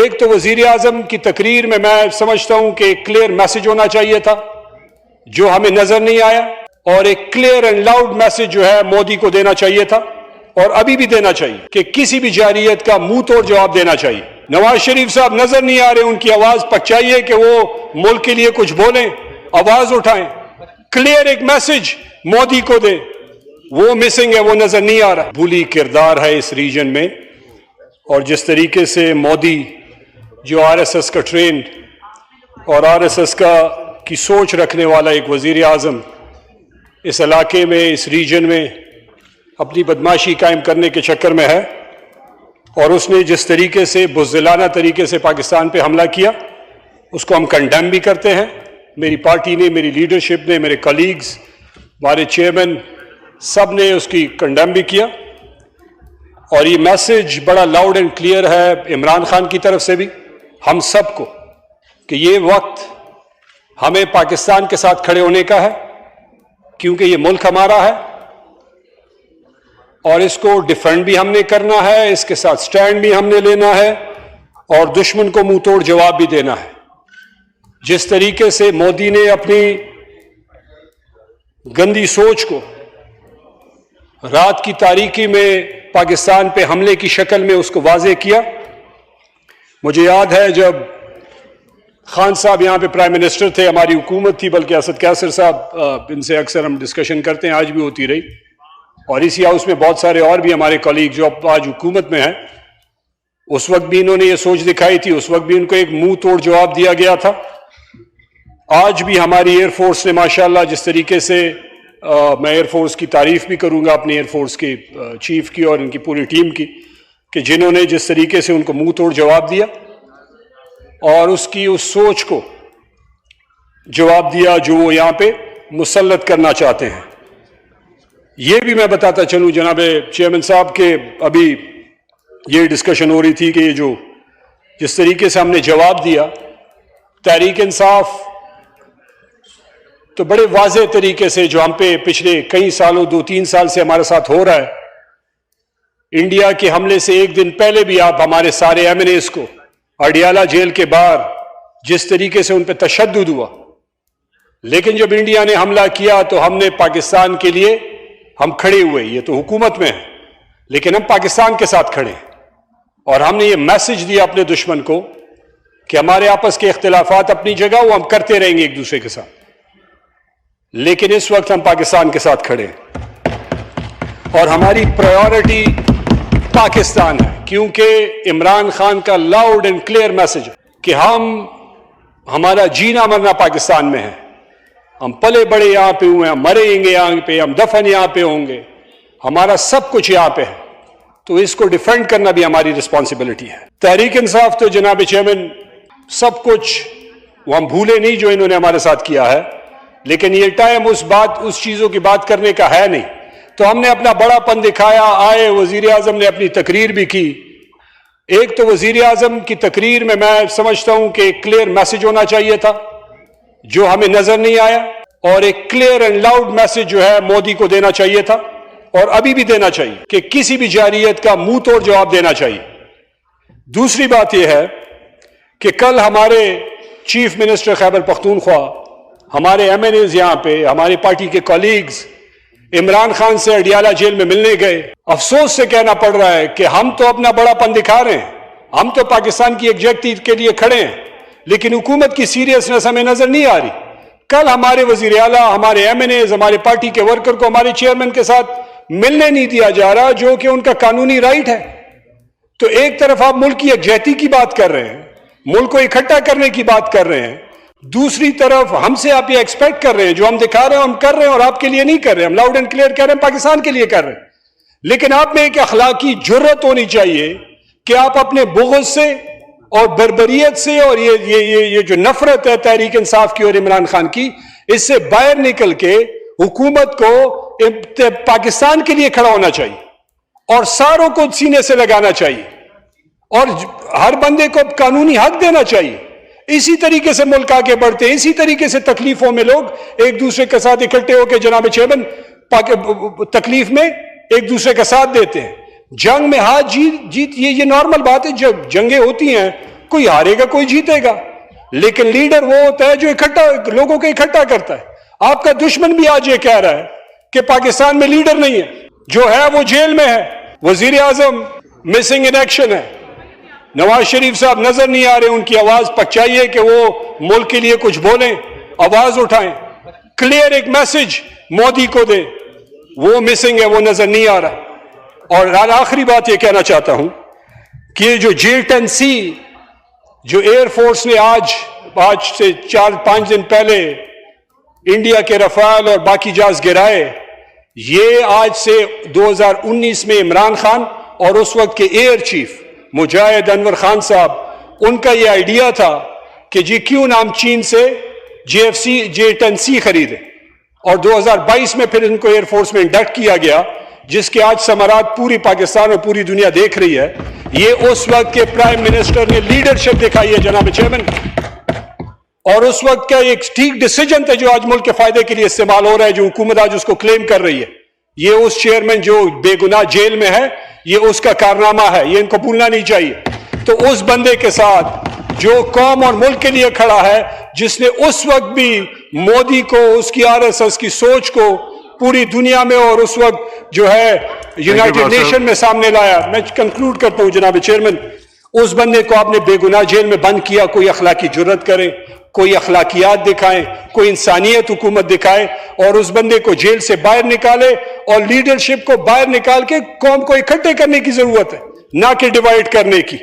ایک تو وزیر اعظم کی تقریر میں سمجھتا ہوں کہ ایک کلیئر میسج ہونا چاہیے تھا جو ہمیں نظر نہیں آیا، اور ایک کلیئر اینڈ لاؤڈ میسج جو ہے مودی کو دینا چاہیے تھا اور ابھی بھی دینا چاہیے کہ کسی بھی جارحیت کا منہ توڑ جواب دینا چاہیے۔ نواز شریف صاحب نظر نہیں آ رہے، ان کی آواز تک چاہیے کہ وہ ملک کے لیے کچھ بولیں، آواز اٹھائیں، کلیئر ایک میسج مودی کو دیں، وہ مسنگ ہے، وہ نظر نہیں آ رہا۔ بھولی کردار ہے اس ریجن میں، اور جس طریقے سے مودی جو آر ایس ایس کا ٹرینڈ اور آر ایس ایس کی سوچ رکھنے والا ایک وزیر اعظم اس علاقے میں، اس ریجن میں اپنی بدماشی قائم کرنے کے چکر میں ہے، اور اس نے جس طریقے سے بزدلانہ طریقے سے پاکستان پہ حملہ کیا اس کو ہم کنڈیم بھی کرتے ہیں۔ میری پارٹی نے، میری لیڈرشپ نے، میرے کلیگز، ہمارے چیئرمین سب نے اس کی کنڈیم بھی کیا، اور یہ میسج بڑا لاؤڈ اینڈ کلیئر ہے عمران خان کی طرف سے بھی ہم سب کو کہ یہ وقت ہمیں پاکستان کے ساتھ کھڑے ہونے کا ہے، کیونکہ یہ ملک ہمارا ہے اور اس کو ڈیفینڈ بھی ہم نے کرنا ہے، اس کے ساتھ سٹینڈ بھی ہم نے لینا ہے، اور دشمن کو منہ توڑ جواب بھی دینا ہے۔ جس طریقے سے مودی نے اپنی گندی سوچ کو رات کی تاریکی میں پاکستان پہ حملے کی شکل میں اس کو واضح کیا، مجھے یاد ہے جب خان صاحب یہاں پہ پرائم منسٹر تھے، ہماری حکومت تھی، بلکہ اسد کیسر صاحب، ان سے اکثر ہم ڈسکشن کرتے ہیں، آج بھی ہوتی رہی، اور اسی ہاؤس میں بہت سارے اور بھی ہمارے کولیگ جو آج حکومت میں ہیں، اس وقت بھی انہوں نے یہ سوچ دکھائی تھی، اس وقت بھی ان کو ایک منہ توڑ جواب دیا گیا تھا۔ آج بھی ہماری ایئر فورس نے ماشاءاللہ جس طریقے سے، میں ایئر فورس کی تعریف بھی کروں گا اپنی ایئر فورس کے چیف کی اور ان کی پوری ٹیم کی، کہ جنہوں نے جس طریقے سے ان کو منہ توڑ جواب دیا اور اس کی اس سوچ کو جواب دیا جو وہ یہاں پہ مسلط کرنا چاہتے ہیں۔ یہ بھی میں بتاتا چلوں جناب چیئرمین صاحب کہ ابھی یہ ڈسکشن ہو رہی تھی کہ یہ جو جس طریقے سے ہم نے جواب دیا تحریک انصاف، تو بڑے واضح طریقے سے جو ہم پہ پچھلے کئی سالوں 2-3 سال سے ہمارے ساتھ ہو رہا ہے، انڈیا کے حملے سے ایک دن پہلے بھی آپ ہمارے سارے ایم این ایز کو اڈیالہ جیل کے باہر جس طریقے سے ان پہ تشدد ہوا، لیکن جب انڈیا نے حملہ کیا تو ہم نے پاکستان کے لیے ہم کھڑے ہوئے، یہ تو حکومت میں ہے لیکن ہم پاکستان کے ساتھ کھڑے ہیں، اور ہم نے یہ میسج دیا اپنے دشمن کو کہ ہمارے آپس کے اختلافات اپنی جگہ، وہ ہم کرتے رہیں گے ایک دوسرے کے ساتھ، لیکن اس وقت ہم پاکستان کے ساتھ کھڑے ہیں اور ہماری پرائیورٹی پاکستان ہے، کیونکہ عمران خان کا لاؤڈ اینڈ کلیئر میسج کہ ہمارا جینا مرنا پاکستان میں ہے، ہم پلے بڑے یہاں پہ ہوئے ہیں، ہم مریں گے یہاں پہ، ہم دفن یہاں پہ ہوں گے، ہمارا سب کچھ یہاں پہ ہے، تو اس کو ڈیفینڈ کرنا بھی ہماری رسپانسبلٹی ہے۔ تحریک انصاف تو جناب چیئرمین سب کچھ وہ ہم بھولے نہیں جو انہوں نے ہمارے ساتھ کیا ہے، لیکن یہ ٹائم اس چیزوں کی بات کرنے کا ہے نہیں، تو ہم نے اپنا بڑا پن دکھایا، آئے وزیر اعظم نے اپنی تقریر بھی کی۔ ایک تو وزیر اعظم کی تقریر میں سمجھتا ہوں کہ ایک کلیئر میسج ہونا چاہیے تھا جو ہمیں نظر نہیں آیا، اور ایک کلیئر اینڈ لاؤڈ میسج جو ہے مودی کو دینا چاہیے تھا اور ابھی بھی دینا چاہیے کہ کسی بھی جارحیت کا منہ توڑ جواب دینا چاہیے۔ دوسری بات یہ ہے کہ کل ہمارے چیف منسٹر خیبر پختونخوا، ہمارے ایم این ایز یہاں پہ، ہماری پارٹی کے کولیگز عمران خان سے اڈیالہ جیل میں ملنے گئے۔ افسوس سے کہنا پڑ رہا ہے کہ ہم تو اپنا بڑا پن دکھا رہے ہیں، ہم تو پاکستان کی یکجہتی کے لیے کھڑے ہیں، لیکن حکومت کی سیریسنس ہمیں نظر نہیں آ رہی۔ کل ہمارے وزیر اعلیٰ، ہمارے ایم این ایز، ہمارے پارٹی کے ورکر کو ہمارے چیئرمین کے ساتھ ملنے نہیں دیا جا رہا، جو کہ ان کا قانونی رائٹ ہے۔ تو ایک طرف آپ ملک کی یکجہتی کی بات کر رہے ہیں، ملک کو اکٹھا کرنے کی بات کر رہے ہیں، دوسری طرف ہم سے آپ یہ ایکسپیکٹ کر رہے ہیں، جو ہم دکھا رہے ہیں ہم کر رہے ہیں، اور آپ کے لیے نہیں کر رہے، ہم لاؤڈ اینڈ کلیئر کہہ رہے ہیں پاکستان کے لیے کر رہے ہیں، لیکن آپ میں ایک اخلاقی جرت ہونی چاہیے کہ آپ اپنے بغض سے اور بربریت سے اور یہ جو نفرت ہے تحریک انصاف کی اور عمران خان کی، اس سے باہر نکل کے حکومت کو پاکستان کے لیے کھڑا ہونا چاہیے اور ساروں کو سینے سے لگانا چاہیے اور ہر بندے کو قانونی حق دینا چاہیے۔ اسی طریقے سے ملک آگے بڑھتے ہیں، اسی طریقے سے تکلیفوں میں لوگ ایک دوسرے کے ساتھ اکٹھے ہو کے جناب چیئرمین تکلیف میں ایک دوسرے کا ساتھ دیتے ہیں۔ جنگ میں ہار جیت یہ نارمل بات ہے، جب جنگیں ہوتی ہیں کوئی ہارے گا کوئی جیتے گا، لیکن لیڈر وہ ہوتا ہے جو لوگوں کو اکٹھا کرتا ہے۔ آپ کا دشمن بھی آج یہ کہہ رہا ہے کہ پاکستان میں لیڈر نہیں ہے، جو ہے وہ جیل میں ہے، وزیر اعظم مسنگ ان ایکشن ہے، نواز شریف صاحب نظر نہیں آ رہے، ان کی آواز پہنچائیے کہ وہ ملک کے لیے کچھ بولیں، آواز اٹھائیں، کلیئر ایک میسج مودی کو دیں، وہ مسنگ ہے، وہ نظر نہیں آ رہا۔ اور آخری بات یہ کہنا چاہتا ہوں کہ یہ جو J-10C جو ایئر فورس نے آج سے 4-5 دن پہلے انڈیا کے رفال اور باقی جہاز گرائے، یہ آج سے 2019 میں عمران خان اور اس وقت کے ایئر چیف مجاہد انور خان صاحب، ان کا یہ آئیڈیا تھا کہ جی کیوں نہ ہم چین سے J-10C خریدیں، اور 2022 میں پھر ان کو ایئر فورس میں انڈکٹ کیا گیا، جس کے آج ثمرات پوری پاکستان اور پوری دنیا دیکھ رہی ہے۔ یہ اس وقت کے پرائم منسٹر نے لیڈرشپ دکھائی ہے جناب چیئرمین، اور اس وقت کا ایک ٹھیک ڈیسیجن تھا جو آج ملک کے فائدے کے لیے استعمال ہو رہا ہے، جو حکومت آج اس کو کلیم کر رہی ہے۔ یہ اس چیئرمین جو بے گناہ جیل میں ہے، یہ اس کا کارنامہ ہے، یہ ان کو بھولنا نہیں چاہیے۔ تو اس بندے کے ساتھ جو قوم اور ملک کے لیے کھڑا ہے، جس نے اس وقت بھی مودی کو، اس کی RSS کی سوچ کو پوری دنیا میں اور اس وقت جو ہے یونائٹڈ نیشن میں سامنے لایا۔ میں کنکلوڈ کرتا ہوں جناب چیئرمین، اس بندے کو آپ نے بے گناہ جیل میں بند کیا، کوئی اخلاقی جرت کرے، کوئی اخلاقیات دکھائیں، کوئی انسانیت حکومت دکھائے، اور اس بندے کو جیل سے باہر نکالے، اور لیڈرشپ کو باہر نکال کے قوم کو اکٹھے کرنے کی ضرورت ہے، نہ کہ ڈیوائیڈ کرنے کی۔